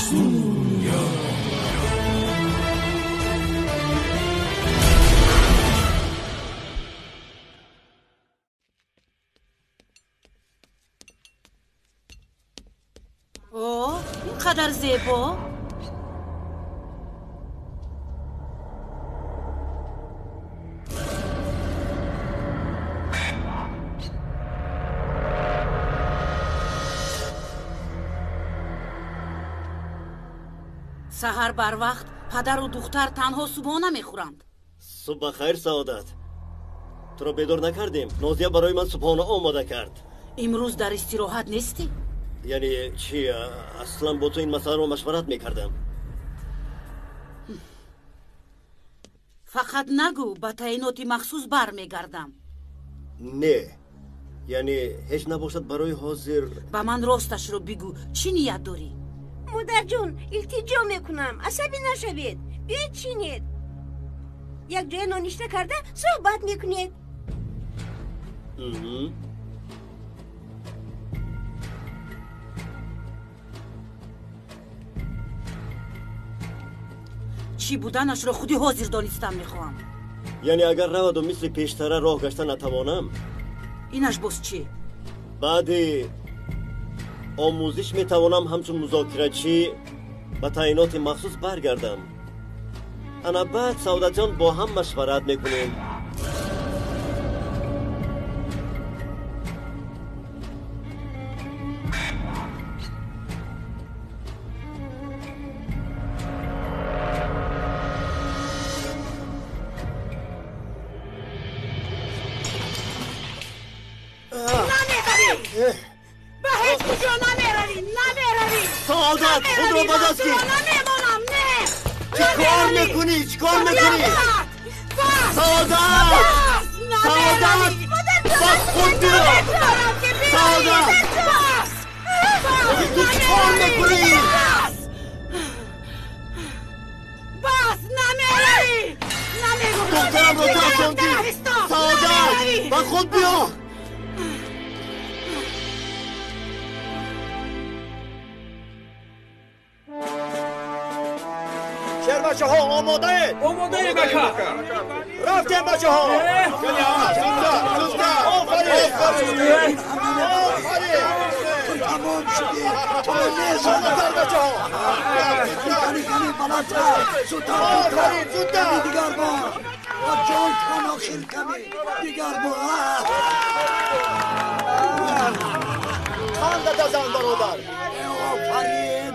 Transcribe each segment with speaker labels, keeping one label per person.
Speaker 1: اوه اینقدر زیبا. سحر بر وقت پدر و دختر تنها صبحانه میخورند.
Speaker 2: صبح خیر سعادت. تو را بیدار نکردیم. نازیه برای من صبحانه آماده کرد.
Speaker 1: امروز در استراحت نیستی؟
Speaker 2: یعنی چی؟ اصلا با تو این مسئله رو مشورت میکردم.
Speaker 1: فقط نگو به تعیناتی مخصوص بر میگردم.
Speaker 2: نه، یعنی هیچ نباشد برای حاضر.
Speaker 1: به من راستش رو بگو، چی نیت داری؟
Speaker 3: مادر جون التجا میکنم، عصبی نشوید، بیاید چینید، یک جای نانشته کرده صحبت میکنید.
Speaker 1: چی بودنش رو خودی حاضر دانستم میخوام.
Speaker 2: یعنی اگر رود و مثل پیشتره راه گشته نتوانم؟
Speaker 1: اینش باز چی؟
Speaker 2: بعدی آموزش میتوانم همچون مذاکره چی به تعینات مخصوص برگردم. انا بعد سعادت جان با هم مشورت میکنیم.
Speaker 1: به هیچ کجا نمیروی
Speaker 2: سعادت خود رو بدست کی؟
Speaker 1: نمیمونم. نه
Speaker 2: چی کار میکنی؟ سعادت بس خود بیرو. سعادت تو چی کار میکنی؟
Speaker 1: بس نمیروی.
Speaker 2: دخترم رو ترسوندی. سعادت بس خود بیا. شهر بچه ها آماده اید؟
Speaker 4: آماده بکر.
Speaker 2: رفتیم بچه ها. آفرین.
Speaker 5: تمام شدی. تو نیزانتر بچه ها. کمی بلندتر. زودتر. دیگر بار. جان کن آخر کمی. دیگر بار.
Speaker 2: خانده دزن برادر.
Speaker 5: آفرین.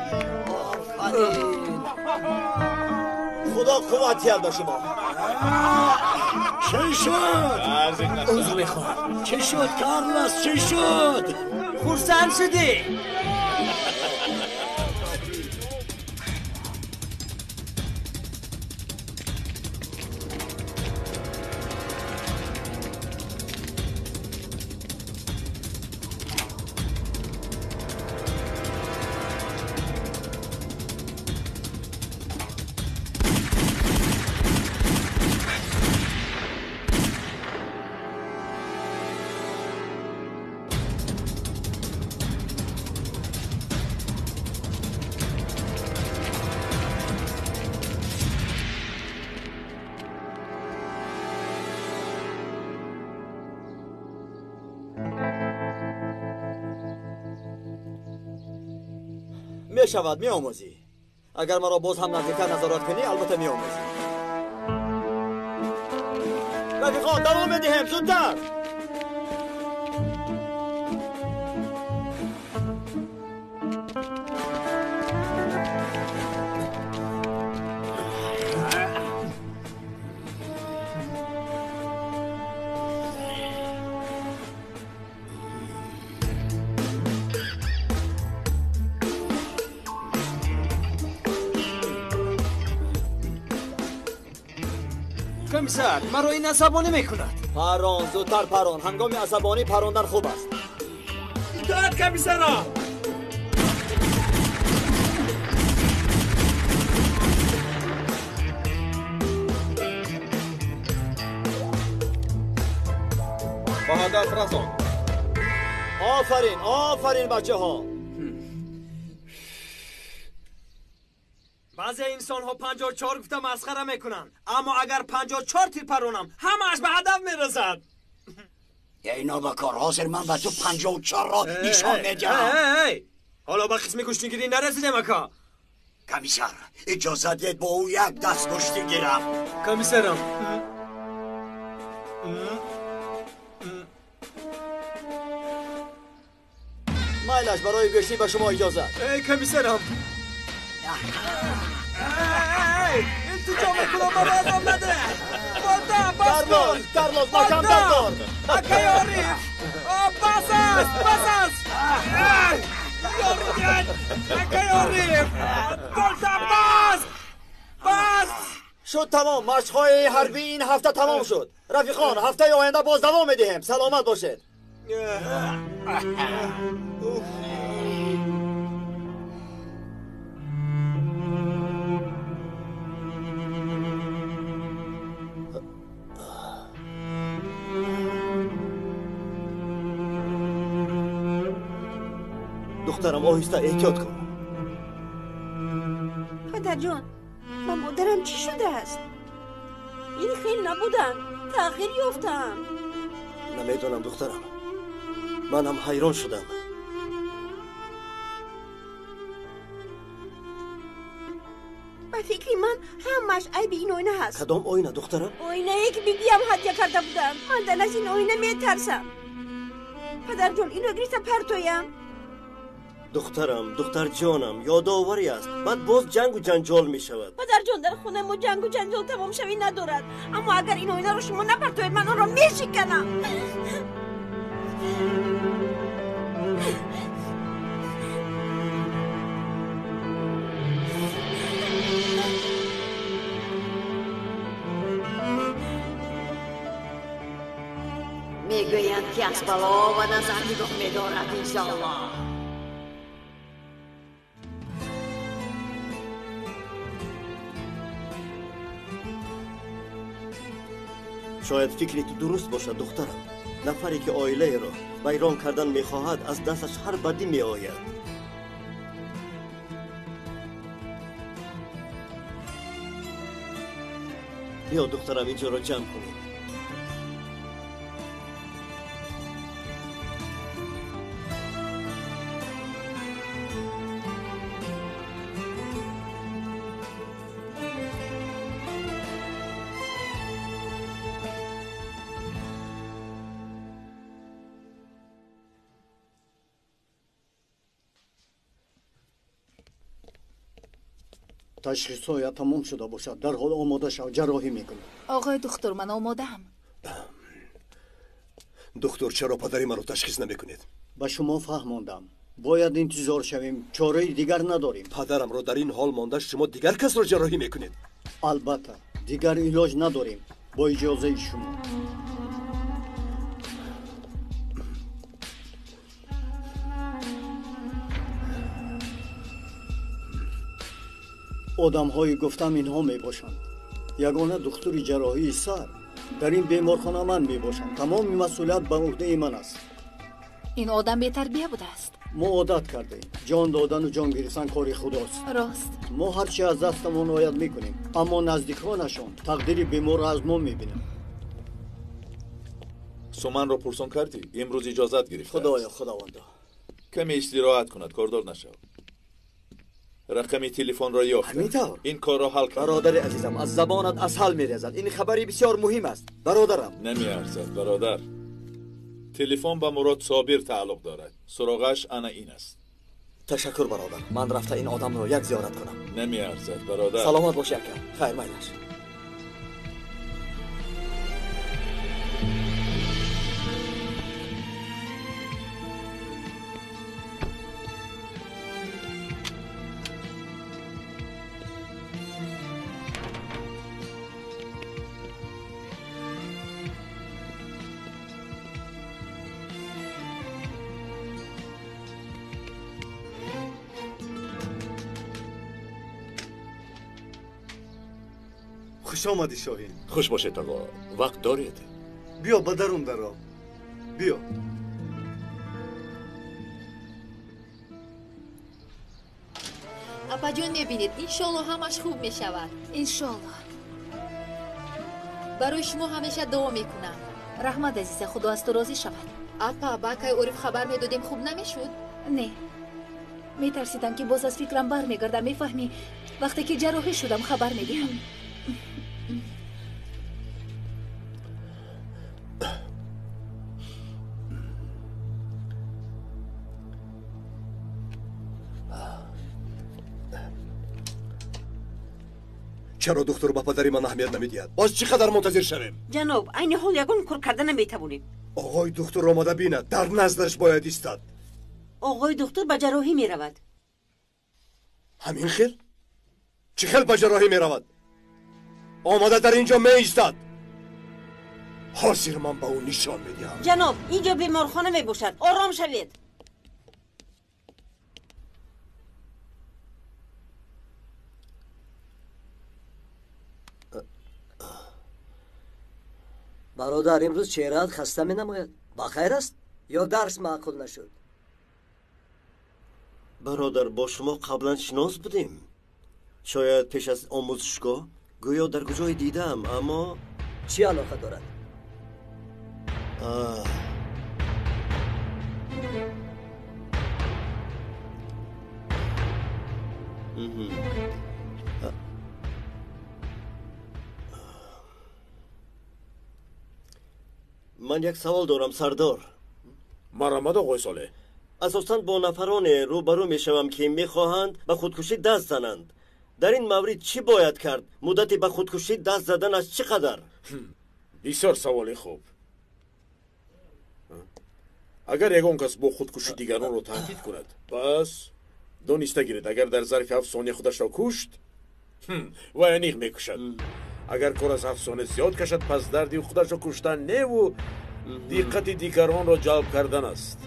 Speaker 2: خدا قوتیت به شما.
Speaker 5: چی شد؟
Speaker 4: عذر میخوام.
Speaker 5: چی شد کارلوس؟ چی شد؟
Speaker 4: خرسند شدی؟
Speaker 6: می شود می آموزی. اگر مرا باز هم نزدیکتر نظارت کنی البته می آموزی. رفیقان دوام بدیم زودتر.
Speaker 4: کمیسر مرا این عصبانی میکند.
Speaker 6: پران زودتر پران. هنگام عصبانی پراندن خوب است.
Speaker 4: اطاعت کمیسرا.
Speaker 6: با هدف رسان. آفرین بچه ها.
Speaker 4: بعضی انسان ها 54 گفته مسخره میکنن، اما اگر 54 تیر پرونم همه‌اش به هدف میرسد.
Speaker 5: یا اینا با کار حاضر من به تو 54 را نشان میدم.
Speaker 4: حالا با قسم کشتیگیری نرسیدم اکا.
Speaker 5: کمیسر اجازه دید با او یک دست کشتی گیرم.
Speaker 4: کمیسرم
Speaker 6: مایلش برای گشتی به شما اجازه.
Speaker 4: کمیسرم التجا میکنم برای ازم نده. بانده بس کن.
Speaker 2: کارلوس مکان دار.
Speaker 4: اکا یاری بس است یاری اکا یاری بانده بس
Speaker 6: شد تمام. مشق‌های حربی این هفته تمام شد. رفیقان هفته آینده باز دوام میدیم. سلامت باشید.
Speaker 2: دخترم آهسته احتیاط کن.
Speaker 3: پدر جان با مادرم چی شده است؟ این خیلی نبودن، تأخیر یافتم.
Speaker 2: نمیدونم دخترم، منم حیران شدم.
Speaker 3: به فکر من همش عیب این آینه هست.
Speaker 2: کدام آینه دخترم؟
Speaker 3: آینه ای که بیبیم هدیه کرده بودم. من دل از این آینه میترسم. پدر جان اینو گریسته پرتویم.
Speaker 2: دخترم، دختر جانم، یادآوری است. بعد باز جنگ و جنجال می شود.
Speaker 3: پدر جان در خونه ما جنگ و جنجال تمام شوی ندارد، اما اگر این آینه رو شما نپرتوید من آن را میشکنم.
Speaker 7: میگویند که از بلا و نظر نگاه میدارد انشاءالله.
Speaker 2: شاید فکری تو درست باشد دخترم. نفری که عائله را ویران کردن میخواهد از دستش هر بدی میآید. بیا دخترم اینجا را جمع کنیم.
Speaker 5: تشخیص تمام شده باشد، در حال آماده شو، جراحی میکنم.
Speaker 8: آقای دکتر من آماده‌ام.
Speaker 9: دکتر چرا پدری من رو تشخیص نمیکنید؟
Speaker 5: به شما فهماندم باید انتظار شویم، چاره دیگر نداریم.
Speaker 9: پدرم رو در این حال مانده شما دیگر کس رو جراحی میکنید؟
Speaker 5: البته دیگر علاج نداریم. با اجازه شما. آدم های گفتم اینها می باشند. یگانه دکتر جراحی سر در این بیمارخانه من می باشند. تمام مسئولیت به عهده من است.
Speaker 8: این آدم بی تربیه بوده است.
Speaker 5: ما عادت کردیم. جان دادن و جان گرفتن کار خداست.
Speaker 8: راست.
Speaker 5: ما هر چی از دستمون آید میکنیم، اما نزدیکانشان تقدیر بیمار را از ما میبینیم.
Speaker 10: سومن رو پرسون کردی؟ امروز اجازت گرفته.
Speaker 5: خدایا خداوندا
Speaker 10: کمی استراحت کند، کاردار نشو. رقم تلفن را یافت.
Speaker 6: همینطور.
Speaker 10: این کار را حل کن.
Speaker 6: برادر عزیزم از زبانت اسهل میریزد. این خبری بسیار مهم است برادرم.
Speaker 10: نمیارزد برادر. تلفن به مراد صابر تعلق دارد. سراغش انا این است.
Speaker 6: تشکر برادر. من رفته این آدم را یک زیارت کنم.
Speaker 10: نمیارزد برادر.
Speaker 6: سلامت باش یکم. خیر مایلش.
Speaker 9: خوش آمدی شاهین.
Speaker 10: خوش باشید آقا. وقت دارید؟
Speaker 9: بیا به درون درا. بیا.
Speaker 8: اپا جان میبینید انشالله همش خوب میشود. انشالله. برای شما همیشه دعا میکنم. رحمت عزیز، خدا از تو راضی شود. اپا باکای عرف خبر میدادیم خوب نمیشد؟ نه، میترسیدم که باز از فکرم بر میگردم. میفهمی وقتی که جراحی شدم خبر میدیم.
Speaker 9: چرا دکتر با پدری من اهمیت نمیدید؟ باز چقدر منتظر شویم؟
Speaker 3: جناب این حال یگان کار کردن نمیتوانیم.
Speaker 9: آقای دکتر آماده بیند، در نظرش باید ایستاد.
Speaker 3: آقای دکتر به جراحی میرود.
Speaker 9: همین خیل؟ چه خیل به جراحی میرود؟ آماده در اینجا می ایستاد. حاضر من به اون نشان میدهم.
Speaker 3: جناب اینجا بیمارخانه میباشد، آرام شوید.
Speaker 11: برادر امروز چهره‌ات خسته می نماید. بخیر است یا درس معقول نشد؟
Speaker 2: برادر با شما قبلا شناس بودیم. شاید پیش از آموزشگاه گویا در کجای دیدم، اما
Speaker 11: چی علاقه دارد؟
Speaker 2: من یک سوال دارم سردار.
Speaker 10: مرحمت آقای صالح.
Speaker 2: اساساً با نفران روبرو میشوم که میخواهند به خودکشی دست زنند. در این مورد چی باید کرد؟ مدتی به خودکشی دست زدن از چقدر؟
Speaker 10: بسیار سوال خوب. اگر یگان کس با خودکشی دیگران رو تهدید کند، پس دانسته گیرید اگر در ظرف 7 ثانیه خودش را کشت و انیق میکشد. اگر کار از 7 ثانیه زیاد کشد، پس دردی خودش را کشتن نه و دقت دیگران را جلب کردن است.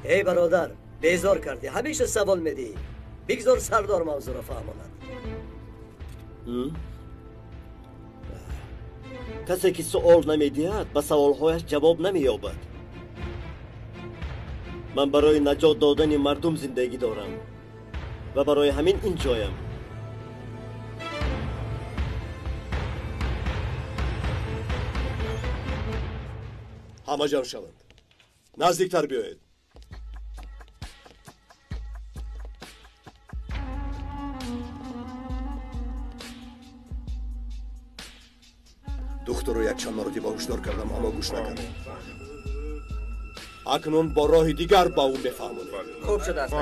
Speaker 11: ای برادر بیزار کردی، همیشه سوال میدی. بگذار سردار موضوع را فهماند.
Speaker 2: کسی که سوال نمیدهد به سوالهایش جواب نمییابد. من برای نجات دادن مردم زندگی دارم و برای همین اینجایم.
Speaker 9: همه جمع شوند. نزدیکتر بیایید. دکتر رو یک چند مرتبه هشدار کردم اما گوش نکرد. اکنون با راه دیگر با اون بفهمونید.
Speaker 11: خوب شد است.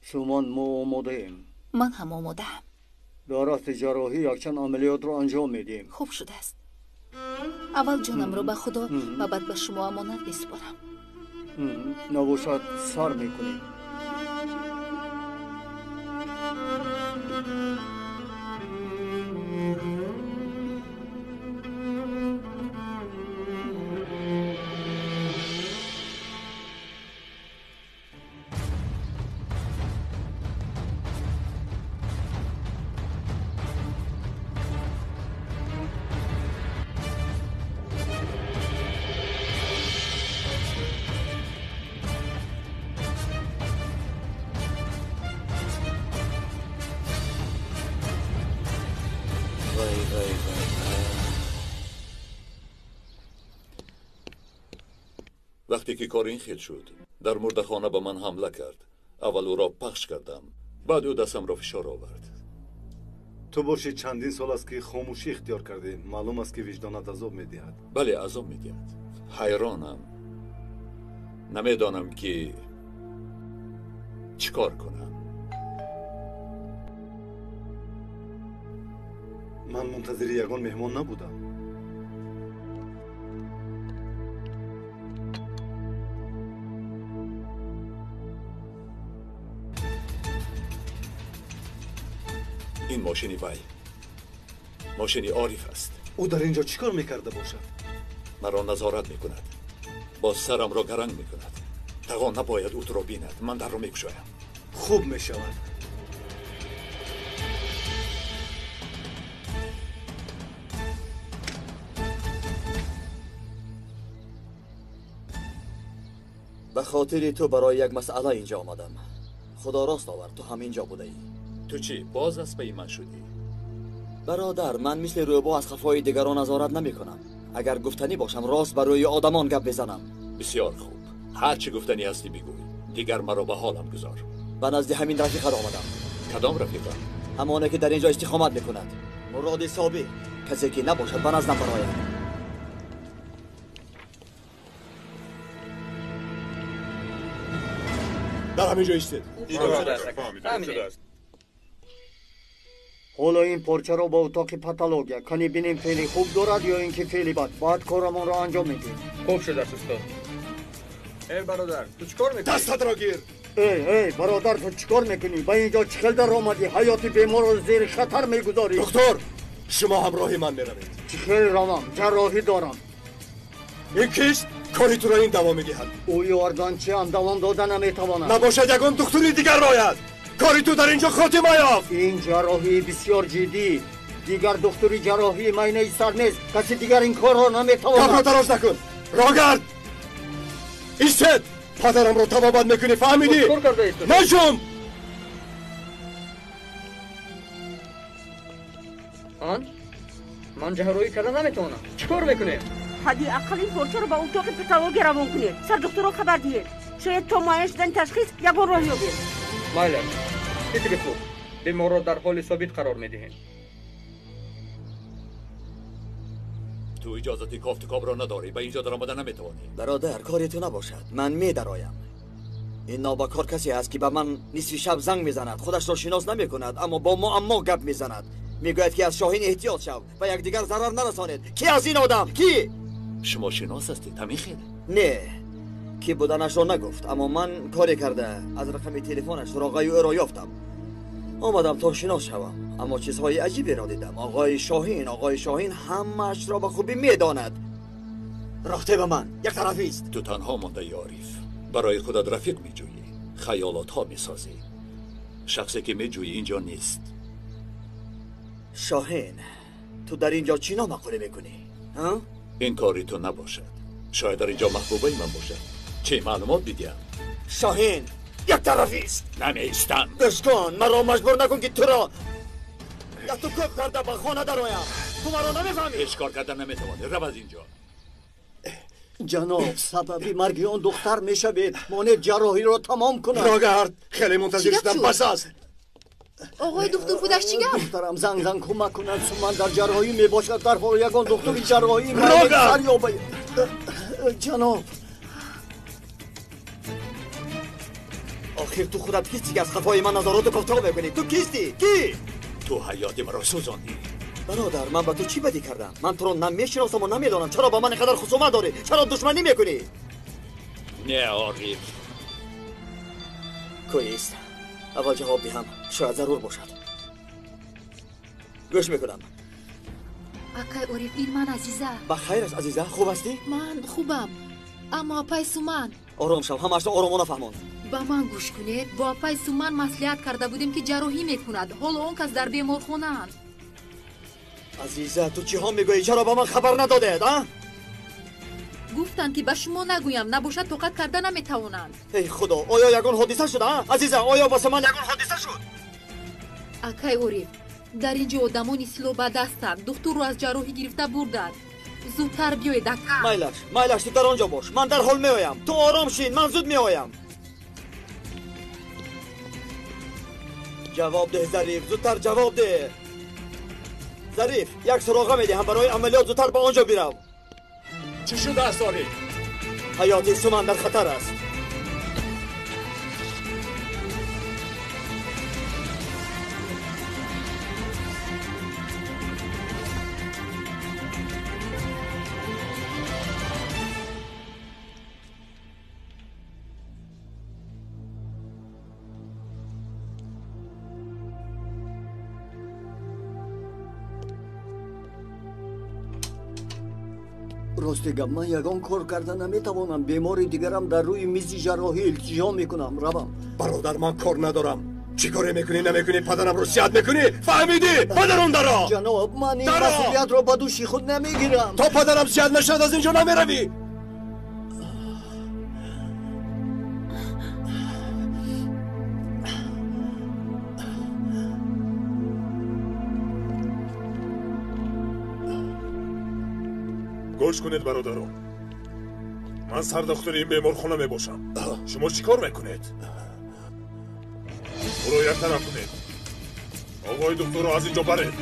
Speaker 12: شما ما آماده ایم.
Speaker 8: من هم آماده هم.
Speaker 12: در رفت جراحی یک چند عملیات رو انجام میدیم.
Speaker 8: خوب شده است. اول جانم رو به خدا و بعد به شما امانت میسپارم.
Speaker 12: نباشد سر میکنیم.
Speaker 10: وقتی که کار این خیل شد، در مردخانه به من حمله کرد. اول او را پخش کردم،
Speaker 13: بعد او دستم فشار آورد.
Speaker 14: تو باشی چندین سال است که خاموشی اختیار کرده. معلوم است که وجدانت عذاب میدهد.
Speaker 13: بله عذاب میدهد. حیرانم. نمیدانم که چیکار کنم.
Speaker 14: من منتظر یگان مهمان نبودم.
Speaker 13: این ماشینی وی ماشینی عارف است.
Speaker 14: او در اینجا چیکار میکرده باشد؟
Speaker 13: مرا نظارت میکند. با سرم را گرنگ میکند. تقان نباید او تو را بیند. من در را میگشایم.
Speaker 14: خوب میشود.
Speaker 6: به خاطر تو برای یک مسئله اینجا آمدم. خدا راست آورد تو همینجا بوده ای.
Speaker 13: تو چی؟ باز از پی من شدی؟
Speaker 6: برادر من مثل روبا از خفای دیگران نظارت نمی کنم. اگر گفتنی باشم راست بر روی آدمان گپ بزنم.
Speaker 13: بسیار خوب. هر چی گفتنی هستی بگوی. دیگر مرا به حالم گذار.
Speaker 6: به نزد همین رفیقت آمدم.
Speaker 13: کدام رفیقه؟
Speaker 6: همانه که در اینجا استقامت میکند. مراد صابی. کسی که نباشد به نزدم برایم.
Speaker 9: در همینجا ایستید.
Speaker 12: حالا این پارچه را با اتاق پاتولوژی کنی بینیم فعلی خوب دارد یا اینکه فعلی بد. بعد کارمان را انجام میدیم.
Speaker 15: خوب شد استاد. ای برادر تو چیکار میکنی؟
Speaker 9: دستت را گیر.
Speaker 12: ای برادر تو چیکار میکنی؟ با اینجا چیکار در آمدی؟ حیات بیمار را زیر خطر میگذاری.
Speaker 9: دکتر شما همراه من میروید.
Speaker 12: چیکار روم؟ جراحی دارم.
Speaker 9: این کیست؟ کاری تو را این دوام میدهد.
Speaker 12: او یاردانچی هم دوام دادن نمیتواند.
Speaker 9: نباشد یگان دکتری دیگر راید. کاری تو در اینجا خاتمه یافت.
Speaker 12: این جراحی بسیار جدی. دیگر دکتری جراحی معنی سر نیست. کسی دیگر این کار را نمیتواند.
Speaker 9: کار را دراز نکن. راگرد ایستد. پدرم را تبابت میکنی فهمیدی؟ نشون.
Speaker 15: من جراحی کردن نمیتونم. چیکار میکنی؟
Speaker 3: حدی اقل این پارچه رو با اتاق پاتولوژی روان کنید. سر دکتر رو خبر دهید. شاید تا مایش دن تشخیص یگان راه یابید.
Speaker 15: مایلر دیگه بگو. بیمار را در حال ثابت قرار میدهیم.
Speaker 13: تو اجازت کافتکاب را نداری. به اینجا در آمدن نمیتوانی.
Speaker 6: برادر کاری تو نباشد. من میدرایم. این نابکار کسی است که به من نصف شب زنگ میزند. خودش را شناس نمیکند اما با ما گپ میزند. میگوید که از شاهین احتیاط شو و یکدیگر ضرر نرسانید. کی از این آدم؟ کی؟
Speaker 13: شما شناس هستید؟ همین خیلی؟
Speaker 6: نه کی بودنش را نگفت اما من کاری کرده از رقم تلفنش سراغ او را یافتم. آمدم تا شناس شوم اما چیزهای عجیبی را دیدم. آقای شاهین همه‌اش را به خوبی میداند. رفته به من یک طرفی است.
Speaker 13: تو تنها مانده عارف. برای خودت رفیق میجویی. خیالات ها میسازی. شخصی که میجویی اینجا نیست.
Speaker 6: شاهین تو در اینجا چی نامقوله میکنی؟
Speaker 13: این کاری تو نباشد. شاید در اینجا محبوبه من باشد. چه معلومات بدیم؟
Speaker 6: شاهین یک طرفی است.
Speaker 13: نمیستم.
Speaker 6: بشکن مرا مجبور نکن که تو را یا تو کپ کرده به خانه درایم. تو مرا نمیفهمی.
Speaker 13: هیچ کار کردن نمیتوانی. رو از اینجا.
Speaker 12: جناب سببی مرگ اون دختر میشوید. مانع جراحی را تمام کنم.
Speaker 9: راگرد خیلی منتظر شدم. بس است.
Speaker 8: آقای دکتر خودش چی گفت؟
Speaker 12: دخترم زنگ کمک کنند. من در جراحی میباشد در حال یگان دکتر جراحی
Speaker 9: راگرد
Speaker 12: جناب
Speaker 6: آخر تو خودت کیستی که از خفای من نظارات و گفتار میکنی؟ تو کیستی؟ کی؟
Speaker 13: تو حیات مرا سوزاندی.
Speaker 6: برادر من به تو چی بدی کردم؟ من تو رو نمیشناسم و نمیدانم. چرا با من اینقدر خصومت داری؟ چرا دشمنی میکنی؟
Speaker 13: نه عارف.
Speaker 6: کویست؟ اول جواب دهم. شاید ضرور باشد. گوش میکنم.
Speaker 8: اکای عارف این من عزیزه.
Speaker 6: بخیر است عزیزه. خوب هستی؟
Speaker 8: من خوبم اما پای سومن.
Speaker 6: آرام شو. همش آرامانه فهماند.
Speaker 8: با من گوش کنید. با پای سومن مصلحت کرده بودیم که جراحی میکند. حالا اون کس در بیمارخانه اند.
Speaker 6: عزیزه تو چی ها میگویی؟ چرا با من خبر ندادید؟
Speaker 8: گفتند که به شما نگویم نباشد طاقت کردن نمیتوانند.
Speaker 6: ای خدا آیا یگان حادثه شد؟ عزیزه آیا واسه من یگان حادثه شد؟
Speaker 8: اکای عارف در اینجا آدمانی سلو به دستند. دکتر رو از جراحی گرفته بردند. زودتر بیایید اکا.
Speaker 6: مایلش تو در آنجا باش. من در حال میایم. تو آرام شین. من زود میایم. جواب ده ظریف، زودتر جواب ده. ظریف، یک سراغه میدی هم برای عملیات زودتر به آنجا بیرم.
Speaker 13: چی شده است ظریف؟
Speaker 6: حیات سومن در خطر است.
Speaker 12: راستگم من یگان کار کردن نمیتوانم. بیماری دیگرم در روی میز جراحی التجا میکنم. روم.
Speaker 9: برادر من کار ندارم. چی کاری میکنی نمیکنی؟ پدرم رو سیاد میکنی؟ فهمیدی؟ پدرم درا.
Speaker 12: جناب من این مسئولیت رو به دوشی خود نمیگیرم.
Speaker 9: تا پدرم سیاد نشد از اینجا نمیروی.
Speaker 16: گوش کنید برادران، من سردختر این بیمارخانه می باشم. شما چی کار میکنید؟ برو یک طرف کنید. آقای دکتر رو از اینجا برید.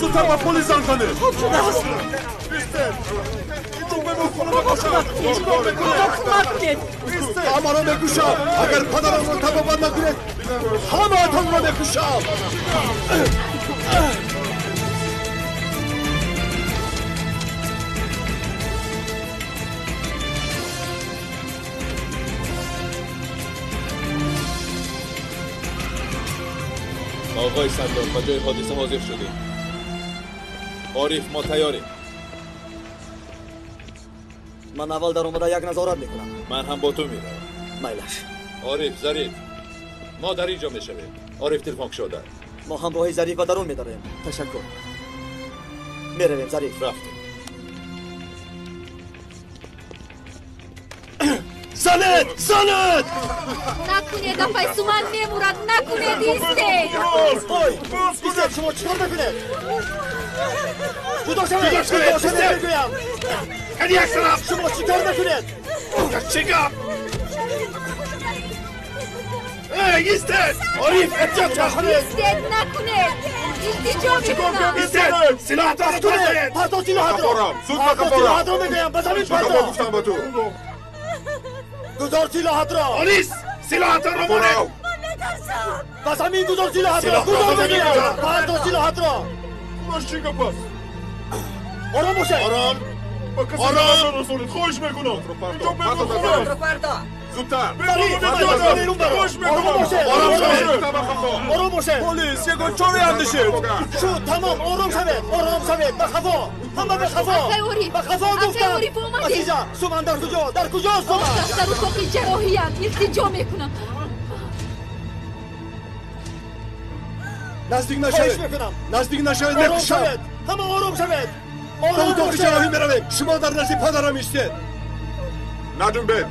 Speaker 16: زودتر با پلیس زنگ کنید.
Speaker 5: خوب شده است.
Speaker 9: همه رو میکشم. اگر پدرم رو تبابت نکنید همه اتان رو میکشم.
Speaker 13: آقای سردار به جای حادثه حاضر شدیم. عارف ما تیاریم.
Speaker 6: من اول در اومده یک نظارت میکنم.
Speaker 13: من هم با تو میرم.
Speaker 6: میلش.
Speaker 13: عارف، ظریف، ما در اینجا میشویم. عارف تلفن شده.
Speaker 6: ما همراهی ظریف و درون میداریم. تشکر. میرویم ظریف.
Speaker 13: رفتیم.
Speaker 9: زنید! زنید!
Speaker 8: نکنید آقای سومن میمورد. نکنید ایسته.
Speaker 6: ایسته شما چیکار میکنید؟ جدا شوید! جدا شوید میگویم.
Speaker 9: یعنی یک طرف.
Speaker 6: شما چیکار میکنید؟
Speaker 9: چیکار؟ ایستید! عارف احتیاط کنید!
Speaker 8: ایستید نکنید. التجا میکنم.
Speaker 9: ایستید! سلاح را کنید!
Speaker 6: پرتو سلاحت را!
Speaker 9: زود
Speaker 6: پرتو سلاحت را میگویم. بزنید پرتو!
Speaker 9: گفتم با تو.
Speaker 6: گذار سلاحت را!
Speaker 9: آلیس! سلاحت را مانه!
Speaker 6: بس همین گذار سلاحت را! گذار میگویم! پرتو سلاحت را!
Speaker 16: ماشیگا پس!
Speaker 6: آرام باشه!
Speaker 16: آرام! با کسی نمازان رسولید خواهش میکنم! اینجا بیمارخانه! زودتر!
Speaker 6: آرام باشه!
Speaker 16: پلیس یک گنچاری اندشید!
Speaker 6: شد تمام آرام شوید! آرام شوید! به خفا! همه به خفا! به خفا گفتم! عزیزا سومن در کجا؟ در کجاست سومن؟
Speaker 8: در اتاق جراحی هم التجا میکنم.
Speaker 9: نزدیک نشوید! نزدیک نشوید میکشم!
Speaker 6: همه آرام شوید!
Speaker 9: به اتاق جراحی میرویم! شما در نزد پدرم ایستید!
Speaker 16: ندون بید!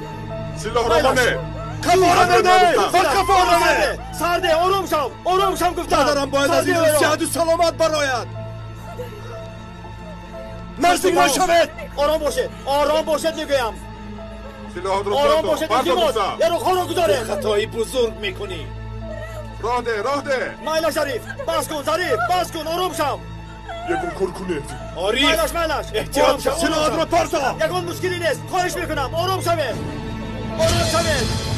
Speaker 16: سلاح را مانه!
Speaker 9: کفاره نده! کفاره نده!
Speaker 6: سرده آرام شو! آرام شو گفتم!
Speaker 9: پدرم باید از اینجا صحت و سلامت براید! نزدیک نشوید!
Speaker 6: آرام باشید! آرام باشید میگویم!
Speaker 16: سلاح را
Speaker 6: آرام باشید التماس! یه رو خانو گذاره!
Speaker 13: خطایی بزرگ میکنی.
Speaker 16: راه ده! راه ده!
Speaker 6: میلش ظریف! بس کن ظریف! بس کن آرام شو!
Speaker 16: یکون کار کنید!
Speaker 13: عارف!
Speaker 6: میلش!
Speaker 13: احتیاط شو!
Speaker 9: سلاحت را پرتا!
Speaker 6: یکون مشکلی نیست! خواهش میکنم! آرام شوید! آرام شوید!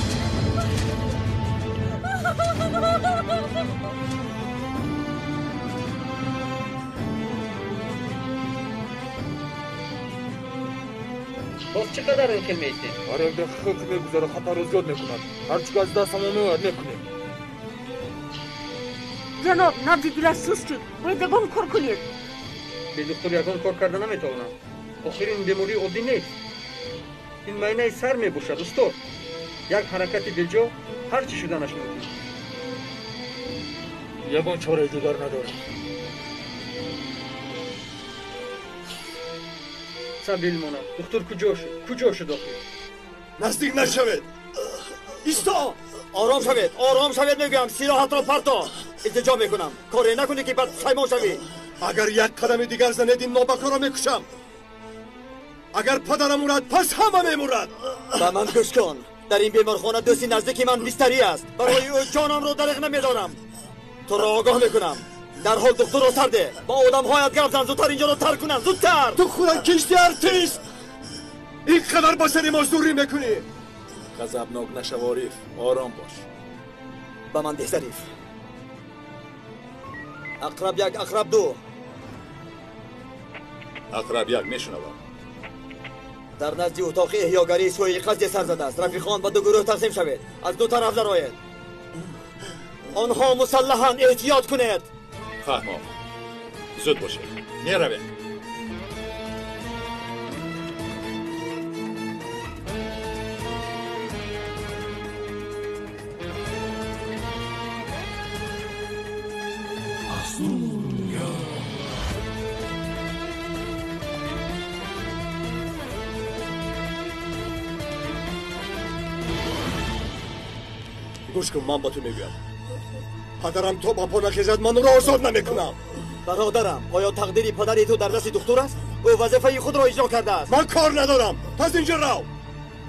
Speaker 15: باز چقدر انکل میتین؟
Speaker 17: آره دقیق میگذاره خطر رو زیاد میکنن. هرچی که از دست همون میاد میکنیم.
Speaker 3: جناب نبض دلش سست شد. باید یگان کار کنید.
Speaker 15: به دکتر یگان کار کردن نمیتونم. آخر این بیماری عادی نیست. این معنی سر میبوشد استاد. یک حرکت دلجو هر چی شدنش ممکن.
Speaker 17: یگان چاره دیگر ندارم.
Speaker 15: سبیل مونم. دکتر کجا شد؟ کجا شد آخر؟
Speaker 9: نزدیک نشوید!
Speaker 6: ایستا! آرام شوید! آرام شوید میگویم! سلاحت را پرتا! التجا میکنم! کاری نکنی که بعد پشیمان شوی!
Speaker 9: اگر یک قدم دیگر زنید این نابکا را میکشم! اگر پدرم مرد پس همه میمرد.
Speaker 6: به من گوش کن. در این بیمارخانه دوستی نزدیک من بیستری است. برای او جانم رو دریغ نمیدارم. تو را آگاه میکنم. در حال دکتر رو سرده. با آدم هایت گپ زن. زودتر اینجا رو ترک کنن. زودتر.
Speaker 9: تو خودم کشتی ارتیست. این قدر با سری مزدوری میکنی.
Speaker 10: غضبناک نشو عارف. آرام باش.
Speaker 6: به من ده ظریف. اقرب یک اقرب دو.
Speaker 13: اقرب یک میشنوم.
Speaker 6: در نزد اتاق احیاگری سوی قصد سر زده است. رفیقان به دو گروه تقسیم شوید. از دو طرف درآیید. آنها مسلحاً. احتیاط کنید.
Speaker 13: فهمم. زود باشید. میرویم.
Speaker 9: گوش کن من با تو میگویم. پدرم تو با پا نخیزد من رو آزاد نمیکنم.
Speaker 6: برادرم آیا تقدیری پدری تو در دست دکتر است؟ او وظیفه خود را اجرا کرده است.
Speaker 9: من کار ندارم. پس اینجا رو.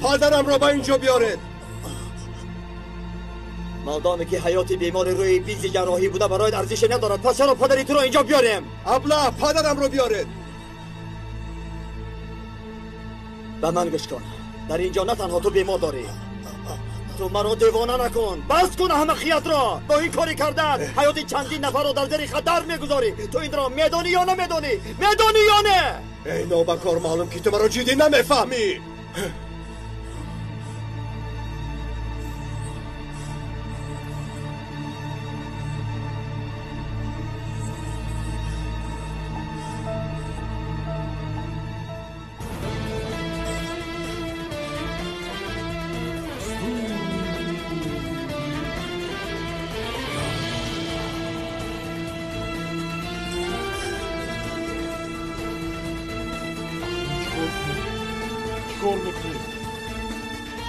Speaker 9: پدرم را با اینجا بیارید.
Speaker 6: مادامی که حیات بیمار روی بیز جراحی بوده برایت ارزش ندارد پس چرا پدری تو را اینجا بیاریم؟
Speaker 9: ابله پدرم رو بیارید.
Speaker 6: به من گوش کن. در اینجا نه تنها تو بیمار داری. تو مرا دیوانه نکن. بس کن احمقیت را. با این کاری کردن حیات چندین نفر را در زیر خطر میگذاری. تو این را میدانی یا نمیدانی؟ میدانی یا نه؟
Speaker 9: ای نوبکار معلوم که تو مرا جدی نمیفهمی.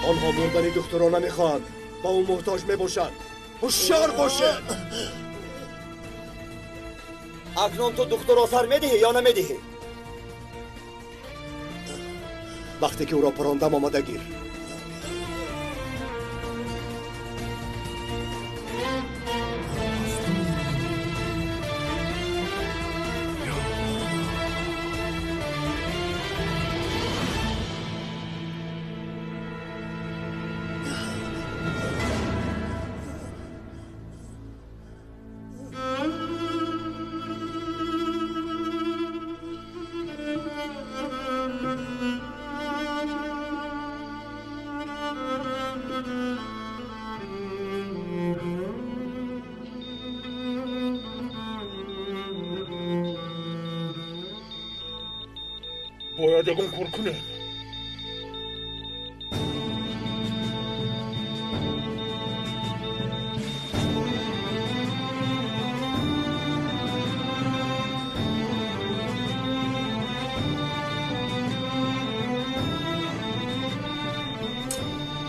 Speaker 9: آنها مردن دکتران نمیخوان. با اون محتاج میباشن. هوشیار باشه.
Speaker 6: اکنون تو دکتر را سر میدهی یا نمیدهی؟
Speaker 9: وقتی که او را پراندم آماده گیر.
Speaker 16: باید اون کار کنه.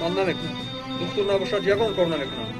Speaker 15: من نمیکنم. دکتر نباشد یگان کار نمیکنم.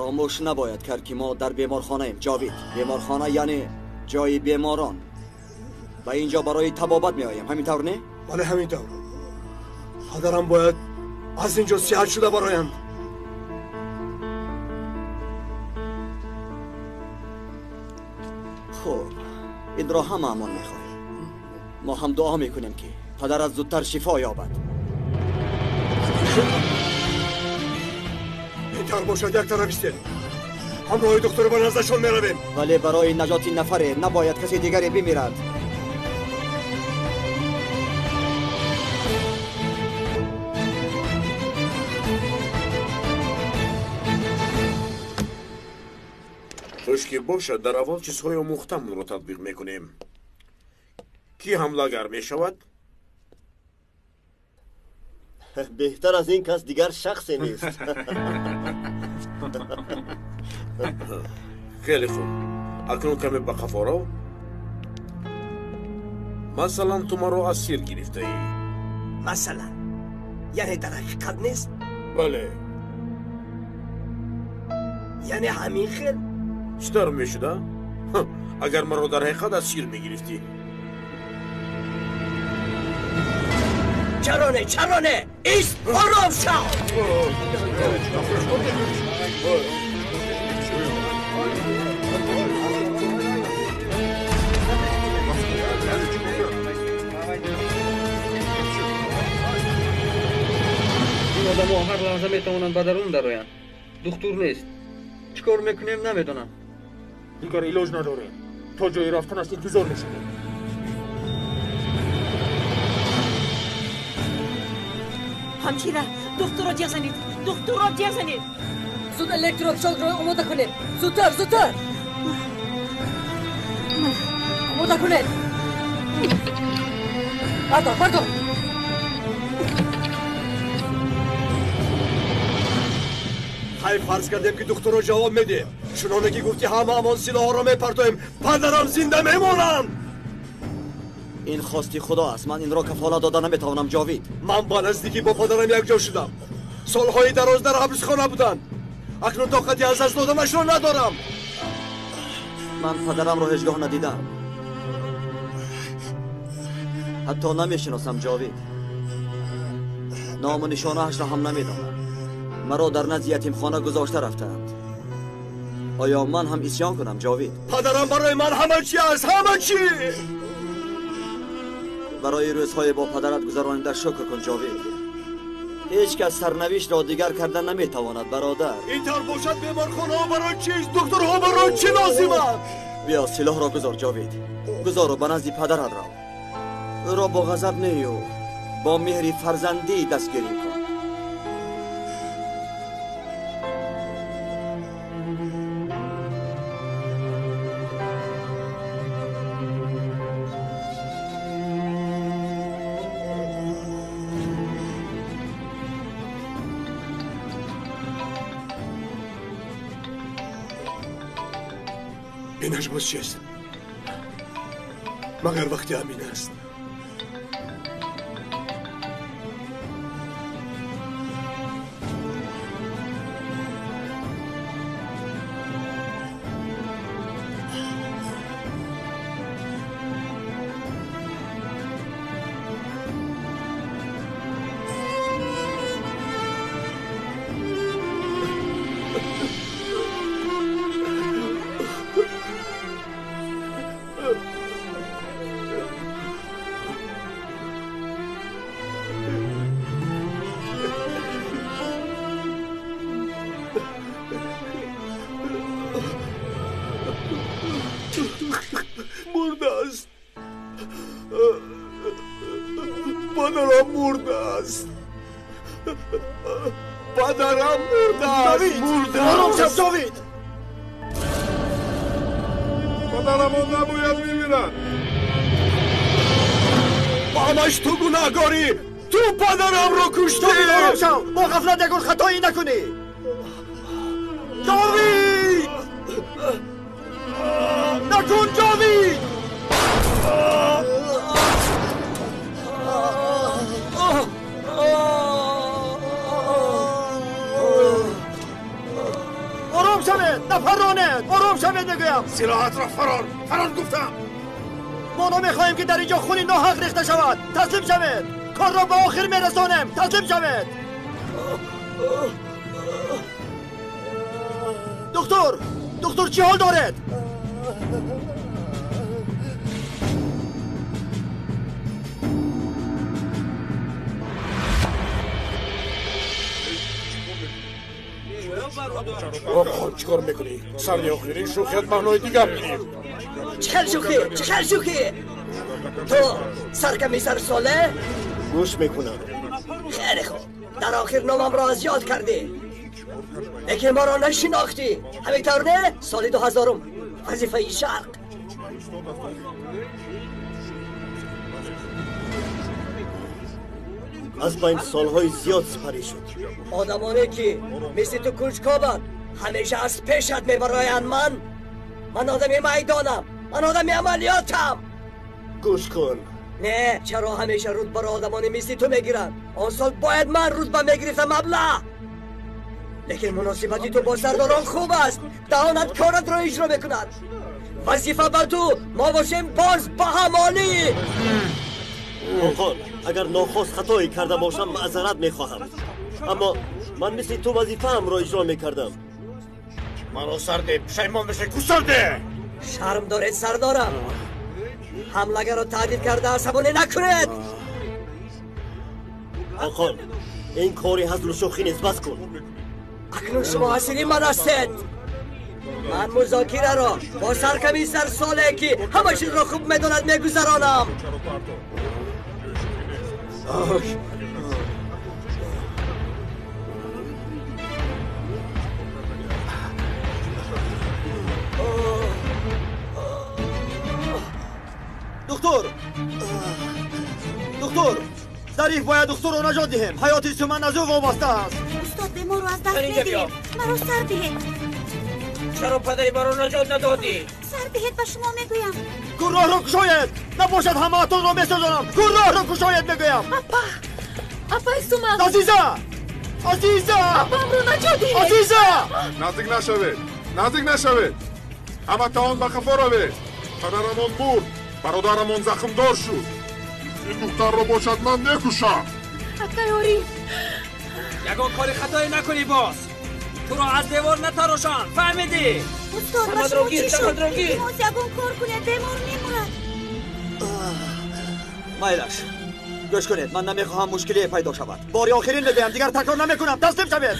Speaker 6: فراموش نباید کرد که ما در بیمارخانه ایم جاوید. بیمارخانه یعنی جای بیماران و اینجا برای طبابت می آیم، همین طور نه؟
Speaker 9: بله همین طور. پدرم باید از اینجا صحت شده برایند.
Speaker 6: خب این را هم امان میخواهیم. ما هم دعا میکنیم که پدر از زودتر شفا یابد.
Speaker 9: این طور باشد یک طرف ایستید. همراه دکتر با نزدشون میرویم.
Speaker 6: ولی برای نجات این نفره نباید کسی دیگری بمیرد.
Speaker 10: خشکی باشد در اول چیزهای مختمون رو تطبیق میکنیم. کی حمله‌گر میشود؟
Speaker 2: بهتر از این کس دیگر شخصی نیست.
Speaker 10: خیلی خوب. اکنون کمی به قفا رو. مثلا تو ما رو اسیر گرفته ای.
Speaker 11: مثلا یعنی در حقیقت نیست؟
Speaker 10: بله.
Speaker 11: یعنی همین خیل؟
Speaker 10: چطور میشده؟ اگر ما رو در حقیقت اسیر میگرفتی.
Speaker 11: چرانه ایست آرام شو.
Speaker 15: این آدم ها هر لحظه میتوانند به درون درآیند. دکتر نیست. چیکار میکنیم نمیدونم.
Speaker 17: دیگر علاج نداره. تا جای رفتنش انتظار میشیم.
Speaker 1: همشیره دکتر را جیغ زنید.
Speaker 7: زود الکترود شوک را آماده کنید. زودتر آماده کنید. بردار
Speaker 9: خیلی فرض کردیم که دکتر رو جواب میده. چنانه که گفتی همه امان سلاح رو میپرتویم. پدرم زنده میمونم.
Speaker 6: این خواستی خدا است. من این را کفالت داده نمیتوانم جاوید.
Speaker 9: من با نزدیکی با پدرم یک جا شدم. سالهای دراز در حبسخانه بودن. اکنون طاقتی از دست دادنش رو ندارم.
Speaker 6: من پدرم رو هیچگاه ندیدم. حتی نمیشناسم جاوید. نام و نشانه‌اش را هم نمیدانم. مرا در نزد یتیمخانه گذاشته رفتند. آیا من هم اسیان کنم جاوید؟
Speaker 9: پدرم برای من همه چی است، همه چی.
Speaker 6: برای روزهای با پدرت گذرانیده شکر کن جاوید. هیچ کس سرنوشت را دیگر کردن نمیتواند برادر.
Speaker 9: این طور باشد بیمارخانه ها برای چیست؟ دکترها برای چی لازمند؟
Speaker 6: بیا سلاح را گذار جاوید. گذار و به نزد پدرت رو. او را با غضب نیو، با مهری فرزندی دستگیری کن.
Speaker 9: این اجماز چیست؟ مگر وقتی امین است؟ تو گناهکاری، تو پدرم رو کشتی.
Speaker 6: آرام شو، با غفلت یکون خطایی نکنی. جاوید نکن جاوید. آرام تمام شوید میگویم.
Speaker 9: سلاحات را فرار گفتم.
Speaker 6: ما نمیخواهیم که در اینجا خونی ناحق ریخته شود. تسلیم شوید. کار را به آخر میرسانیم. تسلیم شوید. دکتر چی حال دارد؟
Speaker 10: آقا چیکار میکنی؟ سر آخرین شوخیت معنای دیگر میدیم.
Speaker 11: چخل شوخی؟ تو سرکمی سر ساله؟
Speaker 2: گوش میکنم.
Speaker 11: خیلی خوب، در آخر نامم را از یاد کردی، لیکن ما را نشناختی. همینطور نه؟ سال 2000 وظیفه شرق.
Speaker 2: از بین سالهای زیاد سپری شد.
Speaker 11: آدمانه که مثل تو کنجکاوند همیشه از پیشت میبرایند. من آدمی میدانم، من آدمی عملیاتم.
Speaker 2: گوش کن.
Speaker 11: نه، چرا همیشه رتبه را آدمانی مثل تو میگیرن؟ آن سال باید من رتبه میگرفتم ابله. لیکن مناسبتی تو با سرداران خوب است. دهانت کارت را اجرا میکند. وظیفه بر تو، ما باشیم باز با همانی.
Speaker 2: آقا اگر ناخواست خطایی کرده باشم معذرت میخواهم، اما من مثل تو وظیفه هم را اجرا میکردم.
Speaker 10: منو سرده پشیمان بشه گوسرده.
Speaker 11: شرم دارید سردارم؟ حملگر را تهدید کرده عصبانی نکنید.
Speaker 2: آقا این کاری هزل و شوخی نیست، بس کن.
Speaker 11: اکنون شما اسیری من هستید. من مذاکره را با سرکمی سر ساله که همه چیز را خوب میداند میگذرانم.
Speaker 6: دکتر ظریف باید دکتر رو نجات دهیم. حیاتی تو من از او وابسته است.
Speaker 3: استاد به ما رو از دست ندهیم. مرا سر دهید.
Speaker 15: چرا پدری ما رو نجات ندادی؟
Speaker 3: سر دهید و شما میگویم.
Speaker 6: گروه رو کشاید. نباشد همه اتون رو میسازانم. گروه رو کشاید میگویم.
Speaker 8: اپا استومال.
Speaker 6: عزیزه
Speaker 8: اپا رو نجات دهید.
Speaker 16: نزدیک نشوید. همه تان به خفا روید. پدرمان مرد، برادرمان زخم دار شد. این دختر رو باشد من نکشم.
Speaker 8: اکایوری
Speaker 4: یگان کاری خطایی نکنی باز. تو رو از دیوار نتراشان، فهمیدی؟
Speaker 3: استاد با شما چی شد؟ باز یگان کار کنه بیمار میموند.
Speaker 6: مایلش گوش کنید، من نمیخواهم مشکلی پیدا شود. باری آخرین میگویم، دیگر تکرار نمیکنم. تسلیم شوید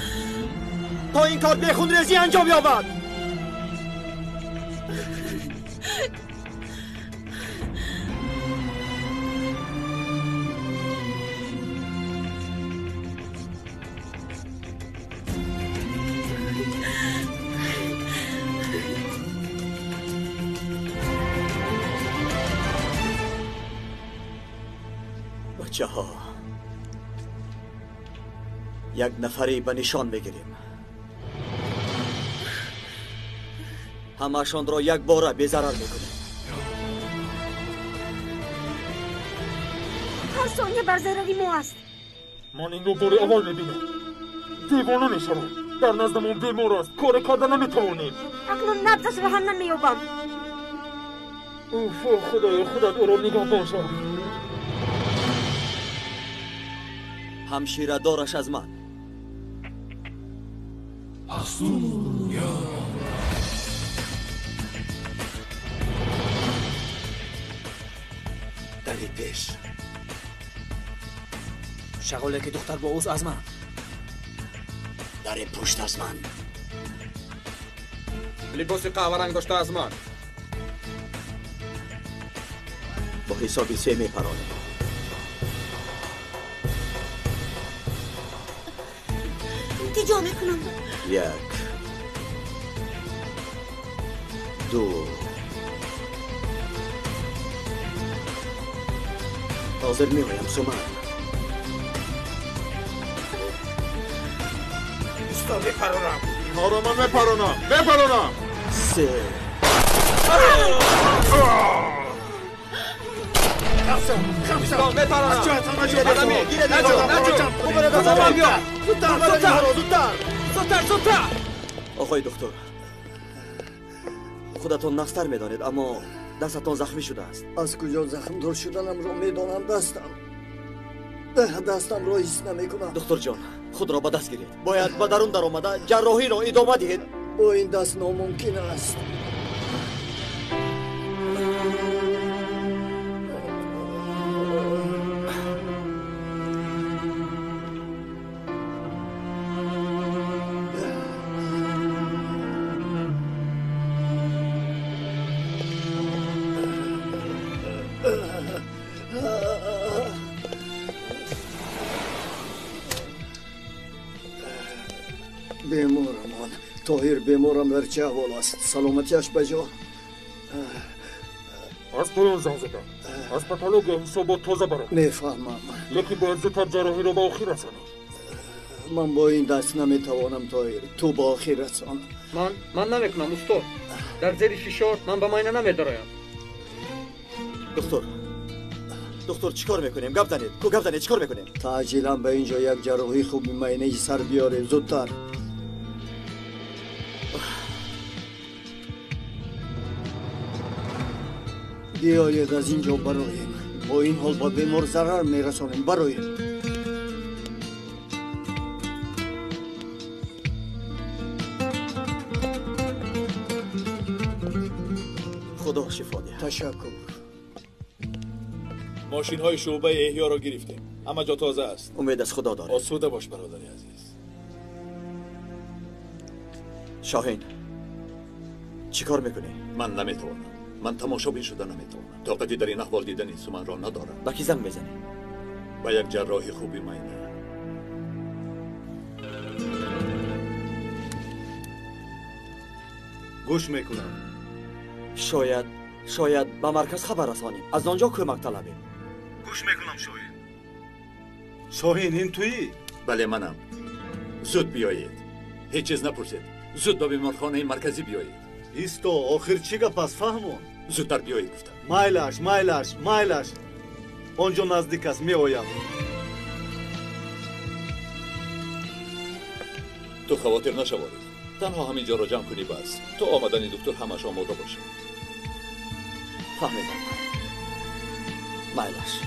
Speaker 6: تا این کار بیخون ریزی انجام یابد. بچه ها یک نفری به نشان میگیریم. همه‌شان را یک باره بی‌ضرر میکنیم.
Speaker 3: هر ثانیه بر ضرری ما است.
Speaker 17: من این رو باری اول میبینم. دیوانه میشوم. در نزدمون بیمار است. کار کردن نمیتوانیم.
Speaker 3: اکنون نبضش را هم نمییابم.
Speaker 17: اوف خدایا، خودت او را نگاه باشم.
Speaker 6: همشیره دارش از من.
Speaker 12: دلی پیش
Speaker 4: شغله که دختر با اوز از من.
Speaker 12: در پشت از من.
Speaker 15: لباس قهوه رنگ داشته از من.
Speaker 6: با حسابی 3 میپرانم.
Speaker 3: التجا میکنم.
Speaker 6: 1 2 حاضر میگویم سومن.
Speaker 10: استاد میپرونم.
Speaker 16: کارو من میپرونم.
Speaker 6: 3
Speaker 10: خمسه میپرونم.
Speaker 6: آقای دکتر، خودتان نقصتر میدانید اما دستتان زخمی شده است.
Speaker 5: از کجا زخم دار شدنم را میدانم دستم را حس نمیکنم.
Speaker 6: دکتر جان خود را به دست گیرید. باید به درون در آمده جراحی را ادامه دهید.
Speaker 5: با این دست ناممکن است. بیمارمان طاهر بیمارم در چه احوال است؟ سلامتیش بجا؟
Speaker 17: از پایان زنگ زدم. از پاتولوژی حسابات تازه برام.
Speaker 5: میفهمم.
Speaker 17: لیکن باید زودتر جراحی را به آخر رسانم.
Speaker 5: من با این دست نمیتوانم طاهر. تو با آخر رسان.
Speaker 15: من نمیکنم استاد. در زیر فشار من به ماینه نمیدرایم.
Speaker 6: دکتر چیکار میکنیم؟ گپ زنید چیکار میکنیم؟
Speaker 5: تعجیلا به اینجا یک جراحی خوب ماینه سر بیاره زودتر. بیایید از اینجا برایم. با این حال با بیمار ضرر میرسانیم. برایم.
Speaker 6: خدا شفا ده.
Speaker 5: تشکر.
Speaker 13: ماشین های شعبه احیا را گرفتیم. اما جا تازه است.
Speaker 6: امید از خدا داره.
Speaker 13: آسوده باش برادری عزیز.
Speaker 6: شاهین چیکار میکنی؟
Speaker 13: من نمیتوانم. من تماشابین شده نمیتوانم. طاقتی در این احوال دیدن این سومن را ندارم.
Speaker 6: با کی زنگ میزنی؟
Speaker 13: با یک جراح خوبی ماینه.
Speaker 14: گوش میکنم.
Speaker 6: شاید به مرکز خبر رسانیم. از آنجا کمک طلبیم.
Speaker 14: گوش میکنم شاهین. شاهین این تویی؟
Speaker 13: بله منم. زود بیایید. هیچ چیز نپرسید. زود به بیمارخانه مرکزی بیایید.
Speaker 14: ایستو آخر چی گپ است فهمون؟
Speaker 13: زودتر بیایید گفتم.
Speaker 14: مایلش آنجا نزدیک است میآیم.
Speaker 13: تو خواطر نشوارید. تنها همینجا را جمع کنی بس. تو آمدن دکتر همش آماده باشه.
Speaker 6: فهمیدم. مایلش